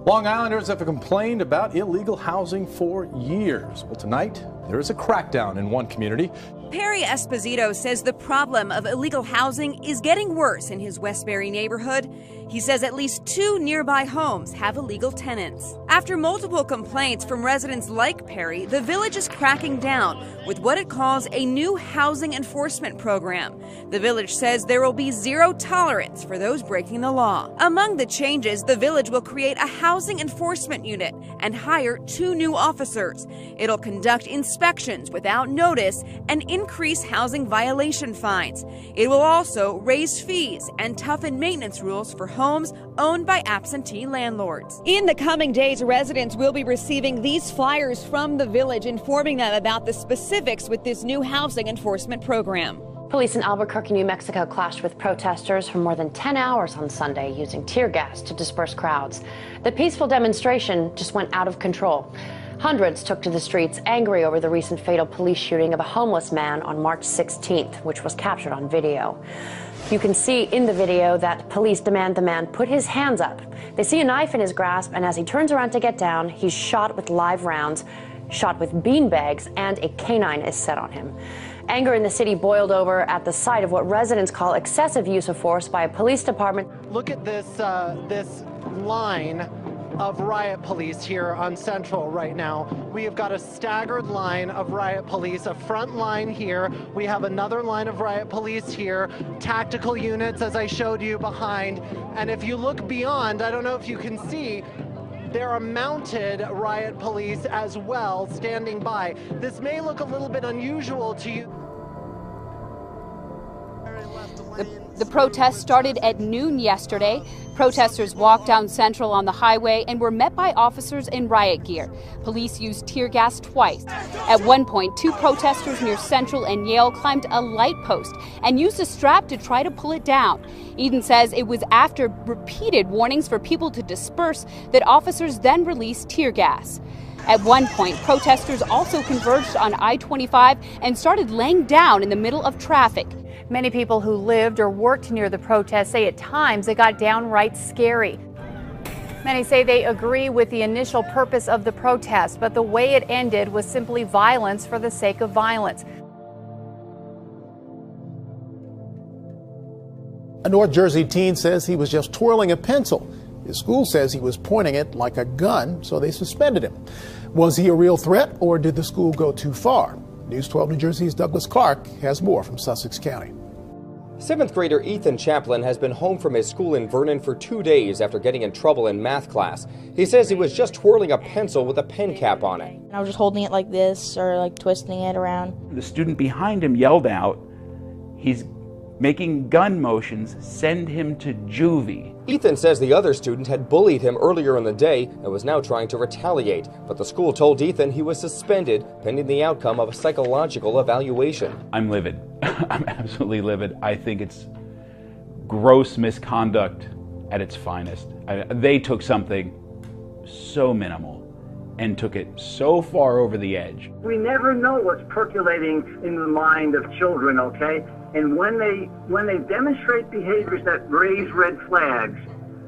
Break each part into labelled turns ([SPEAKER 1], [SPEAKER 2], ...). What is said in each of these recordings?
[SPEAKER 1] Long Islanders have complained about illegal housing for years. Well, tonight, there is a crackdown in one community.
[SPEAKER 2] Perry Esposito says the problem of illegal housing is getting worse in his Westbury neighborhood. He says at least 2 nearby homes have illegal tenants. After multiple complaints from residents like Perry, the village is cracking down with what it calls a new housing enforcement program. The village says there will be zero tolerance for those breaking the law. Among the changes, the village will create a housing enforcement unit and hire 2 new officers. It'll conduct inspections without notice and increase housing violation fines. It will also raise fees and toughen maintenance rules for homes owned by absentee landlords. In the coming days, residents will be receiving these flyers from the village informing them about the specifics with this new housing enforcement program.
[SPEAKER 3] Police in Albuquerque, New Mexico clashed with protesters for more than 10 hours on Sunday using tear gas to disperse crowds. The peaceful demonstration just went out of control. Hundreds took to the streets angry over the recent fatal police shooting of a homeless man on March 16th, which was captured on video. You can see in the video that police demand the man put his hands up. They see a knife in his grasp, and as he turns around to get down, he's shot with live rounds, shot with beanbags, and a canine is set on him. Anger in the city boiled over at the sight of what residents call excessive use of force by a police department.
[SPEAKER 4] Look at this line of riot police here on Central right now. We have got a staggered line of riot police, a front line here. We have another line of riot police here, tactical units as I showed you behind. And if you look beyond, I don't know if you can see, there are mounted riot police as well standing by. This may look a little bit unusual to you.
[SPEAKER 5] The protest started at noon yesterday. Protesters walked down Central on the highway and were met by officers in riot gear. Police used tear gas twice. At one point, 2 protesters near Central and Yale climbed a light post and used a strap to try to pull it down. Eden says it was after repeated warnings for people to disperse that officers then released tear gas. At one point, protesters also converged on I-25 and started laying down in the middle of traffic.
[SPEAKER 6] Many people who lived or worked near the protest say at times it got downright scary. Many say they agree with the initial purpose of the protest, but the way it ended was simply violence for the sake of violence.
[SPEAKER 7] A North Jersey teen says he was just twirling a pencil. His school says he was pointing it like a gun, so they suspended him. Was he a real threat, or did the school go too far? News 12 New Jersey's Douglas Clark has more from Sussex County.
[SPEAKER 8] 7th grader Ethan Chaplin has been home from his school in Vernon for 2 days after getting in trouble in math class. He says he was just twirling a pencil with a pen cap on it.
[SPEAKER 9] I was just holding it like this or like twisting it around.
[SPEAKER 10] The student behind him yelled out, "He's making gun motions, send him to juvie."
[SPEAKER 8] Ethan says the other student had bullied him earlier in the day and was now trying to retaliate, but the school told Ethan he was suspended pending the outcome of a psychological evaluation.
[SPEAKER 10] I'm livid. I'm absolutely livid. I think it's gross misconduct at its finest. They took something so minimal and took it so far over the edge.
[SPEAKER 11] We never know what's percolating in the mind of children, okay? And when they demonstrate behaviors that raise red flags,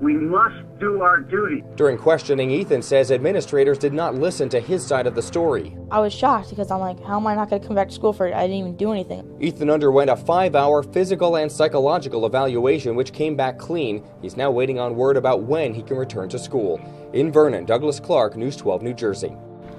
[SPEAKER 11] we must do our duty.
[SPEAKER 8] During questioning, Ethan says administrators did not listen to his side of the story.
[SPEAKER 9] I was shocked because I'm like, how am I not going to come back to school for it? I didn't even do anything.
[SPEAKER 8] Ethan underwent a 5-hour physical and psychological evaluation, which came back clean. He's now waiting on word about when he can return to school. In Vernon, Douglas Clark, News 12, New Jersey.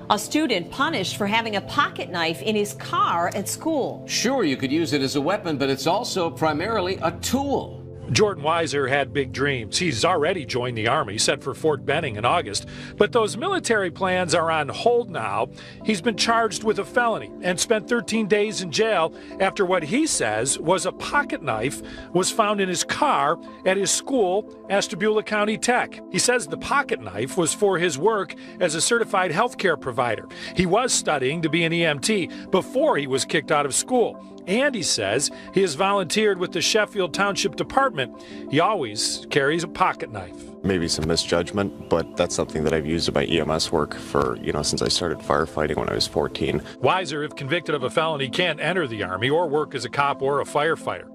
[SPEAKER 12] A student punished for having a pocket knife in his car at school.
[SPEAKER 13] Sure, you could use it as a weapon, but it's also primarily a tool.
[SPEAKER 14] Jordan Weiser had big dreams. He's already joined the Army, set for Fort Benning in August. But those military plans are on hold now. He's been charged with a felony and spent 13 days in jail after what he says was a pocket knife was found in his car at his school, Ashtabula County Tech. He says the pocket knife was for his work as a certified healthcare provider. He was studying to be an EMT before he was kicked out of school. And he says he has volunteered with the Sheffield Township Department. He always carries a pocket knife.
[SPEAKER 15] Maybe some misjudgment, but that's something that I've used in my EMS work for, since I started firefighting when I was 14.
[SPEAKER 14] Weiser, if convicted of a felony, can't enter the Army or work as a cop or a firefighter.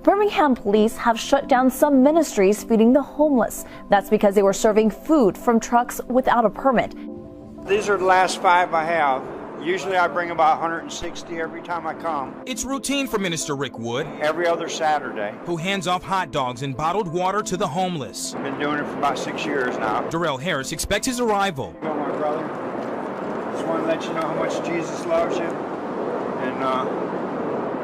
[SPEAKER 16] Birmingham police have shut down some ministries feeding the homeless. That's because they were serving food from trucks without a permit.
[SPEAKER 17] These are the last 5 I have. Usually I bring about 160 every time I come.
[SPEAKER 18] It's routine for Minister Rick Wood,
[SPEAKER 17] every other Saturday,
[SPEAKER 18] who hands off hot dogs and bottled water to the homeless.
[SPEAKER 17] I've been doing it for about 6 years now.
[SPEAKER 18] Darrell Harris expects his arrival.
[SPEAKER 17] Hello, my brother. Just want to let you know how much Jesus loves you, and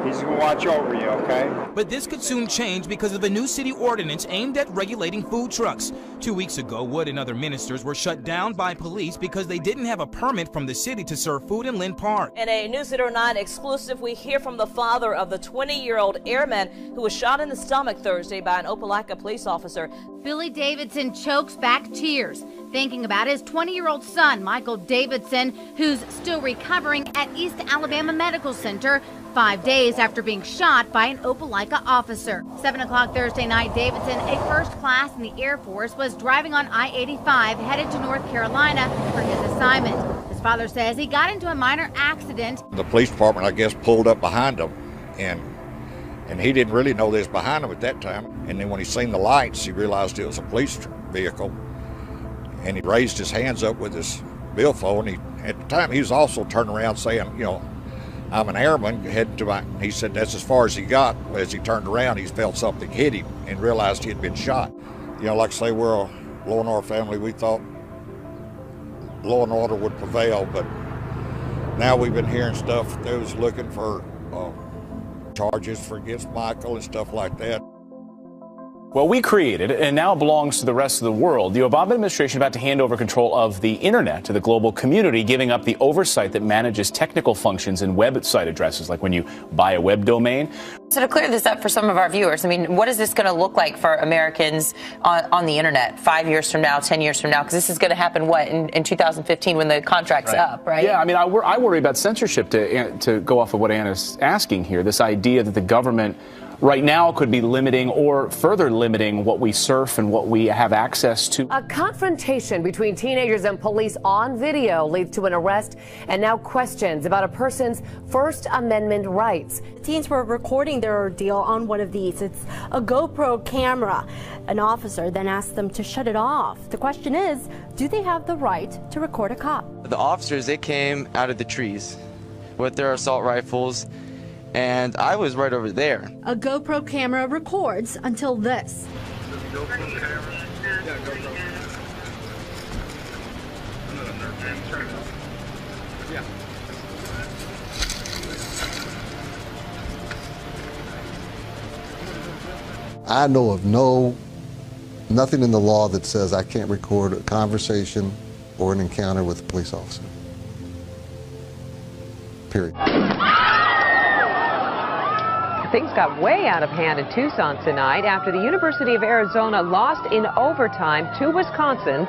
[SPEAKER 17] he's going to watch over you, okay?
[SPEAKER 18] But this could soon change because of a new city ordinance aimed at regulating food trucks. 2 weeks ago, Wood and other ministers were shut down by police because they didn't have a permit from the city to serve food in Lynn Park.
[SPEAKER 19] In a News City 9 exclusive, we hear from the father of the 20-year-old airman who was shot in the stomach Thursday by an Opelika police officer.
[SPEAKER 20] Billy Davidson chokes back tears, thinking about his 20-year-old son, Michael Davidson, who's still recovering at East Alabama Medical Center 5 days after being shot by an Opelika officer. 7 o'clock Thursday night, Davidson, a first class in the Air Force, was driving on I-85 headed to North Carolina for his assignment. His father says he got into a minor accident.
[SPEAKER 21] The police department, I guess, pulled up behind him, and he didn't really know this behind him at that time. And then when he seen the lights, he realized it was a police vehicle, and he raised his hands up with his billfold. And at the time, he was also turning around saying, you know, I'm an airman heading to my, he said that's as far as he got. But as he turned around, he felt something hit him and realized he had been shot. You know, like I say, we're a law and order family. We thought law and order would prevail, but now we've been hearing stuff. They was looking for charges for against Michael and stuff like that.
[SPEAKER 1] Well, we created it, and now it belongs to the rest of the world. The Obama administration is about to hand over control of the internet to the global community, giving up the oversight that manages technical functions and website addresses, like when you buy a web domain.
[SPEAKER 22] So to clear this up for some of our viewers, I mean, what is this going to look like for Americans on the internet 5 years from now, 10 years from now? Because this is going to happen, what, in 2015 when the contract's up, right?
[SPEAKER 1] Yeah, I mean, I worry about censorship to go off of what Anna's asking here, this idea that the government right now could be limiting or further limiting what we surf and what we have access to.
[SPEAKER 23] A confrontation between teenagers and police on video leads to an arrest and now questions about a person's First Amendment rights.
[SPEAKER 24] Teens were recording their ordeal on one of these. It's a GoPro camera. An officer then asked them to shut it off. The question is, do they have the right to record a cop?
[SPEAKER 25] The officers, they came out of the trees with their assault rifles, and I was right over there.
[SPEAKER 24] A GoPro camera records until this.
[SPEAKER 26] I know of nothing in the law that says I can't record a conversation or an encounter with a police officer. Period.
[SPEAKER 23] Things got way out of hand in Tucson tonight after the University of Arizona lost in overtime to Wisconsin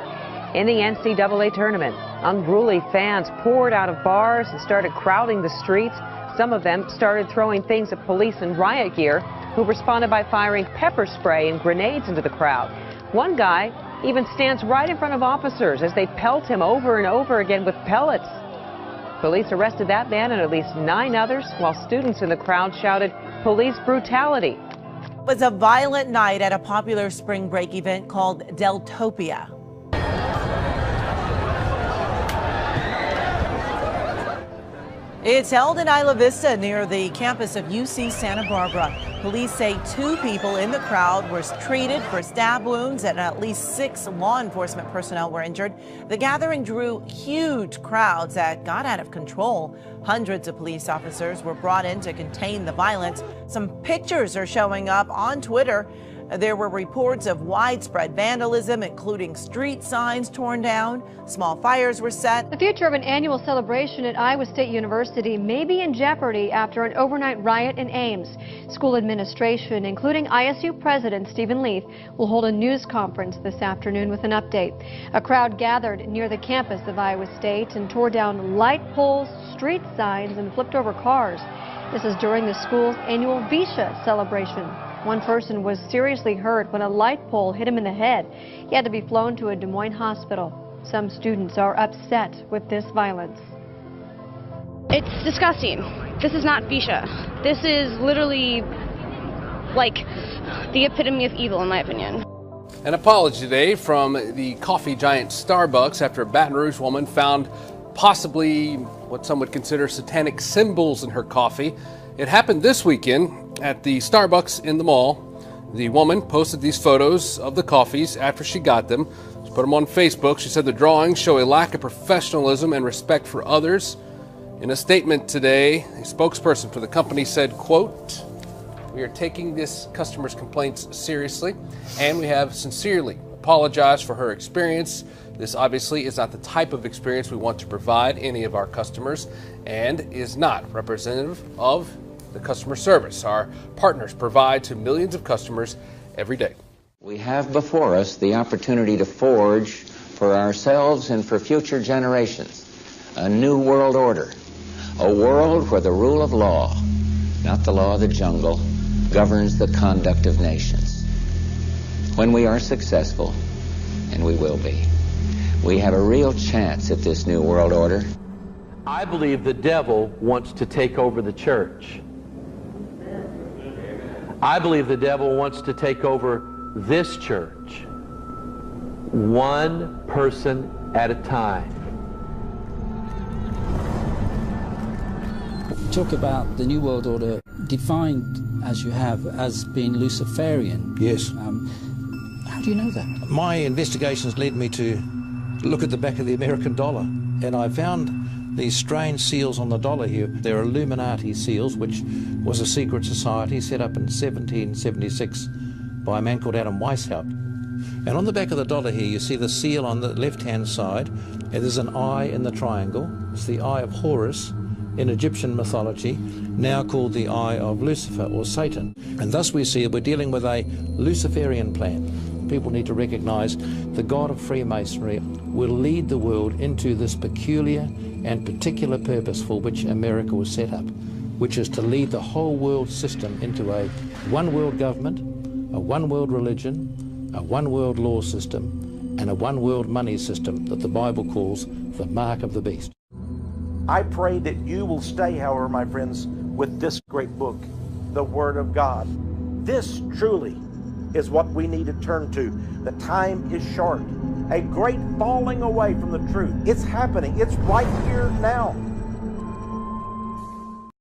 [SPEAKER 23] in the NCAA tournament. Unruly fans poured out of bars and started crowding the streets. Some of them started throwing things at police in riot gear, who responded by firing pepper spray and grenades into the crowd. One guy even stands right in front of officers as they pelt him over and over again with pellets. Police arrested that man and at least 9 others, while students in the crowd shouted, "Police brutality."
[SPEAKER 27] It was a violent night at a popular spring break event called Deltopia. It's held in Isla Vista near the campus of UC Santa Barbara. Police say 2 people in the crowd were treated for stab wounds and at least 6 law enforcement personnel were injured. The gathering drew huge crowds that got out of control. Hundreds of police officers were brought in to contain the violence. Some pictures are showing up on Twitter. There were reports of widespread vandalism, including street signs torn down. Small fires were set.
[SPEAKER 28] The future of an annual celebration at Iowa State University may be in jeopardy after an overnight riot in Ames. School administration, including ISU President Stephen Leith, will hold a news conference this afternoon with an update. A crowd gathered near the campus of Iowa State and tore down light poles, street signs, and flipped over cars. This is during the school's annual Visha celebration. One person was seriously hurt when a light pole hit him in the head. He had to be flown to a Des Moines hospital. Some students are upset with this violence.
[SPEAKER 29] It's disgusting. This is not Visha. This is literally
[SPEAKER 2] like the epitome of evil, in my opinion.
[SPEAKER 3] An apology today from the coffee giant Starbucks after a Baton Rouge woman found possibly what some would consider satanic symbols in her coffee. It happened this weekend at the Starbucks in the mall. The woman posted these photos of the coffees after she got them. She put them on Facebook. She said the drawings show a lack of professionalism and respect for others. In a statement today, a spokesperson for the company said, quote, "We are taking this customer's complaints seriously, and we have sincerely apologized for her experience. This obviously is not the type of experience we want to provide any of our customers and is not representative of the customer service our partners provide to millions of customers every day."
[SPEAKER 4] We have before us the opportunity to forge for ourselves and for future generations a new world order, a world where the rule of law, not the law of the jungle, governs the conduct of nations. When we are successful, and we will be, we have a real chance at this new world order.
[SPEAKER 5] I believe the devil wants to take over the church. I believe the devil wants to take over this church, one person at a time.
[SPEAKER 6] Talk about the New World Order defined, as you have, as being Luciferian.
[SPEAKER 7] Yes.
[SPEAKER 6] How do you know that?
[SPEAKER 7] My investigations led me to look at the back of the American dollar, and I found these strange seals on the dollar here. They're Illuminati seals, which was a secret society set up in 1776 by a man called Adam Weishaupt. And on the back of the dollar here, you see the seal on the left-hand side, and there's an eye in the triangle. It's the eye of Horus in Egyptian mythology, now called the eye of Lucifer or Satan. And thus we see we're dealing with a Luciferian plan. People need to recognize the God of Freemasonry will lead the world into this peculiar and particular purpose for which America was set up, which is to lead the whole world system into a one world government, a one world religion, a one world law system, and a one world money system that the Bible calls the mark of the beast.
[SPEAKER 10] I pray that you will stay, however, my friends, with this great book, the Word of God. This truly is what we need to turn to. The time is short. A great falling away from the truth. It's happening. It's right here now.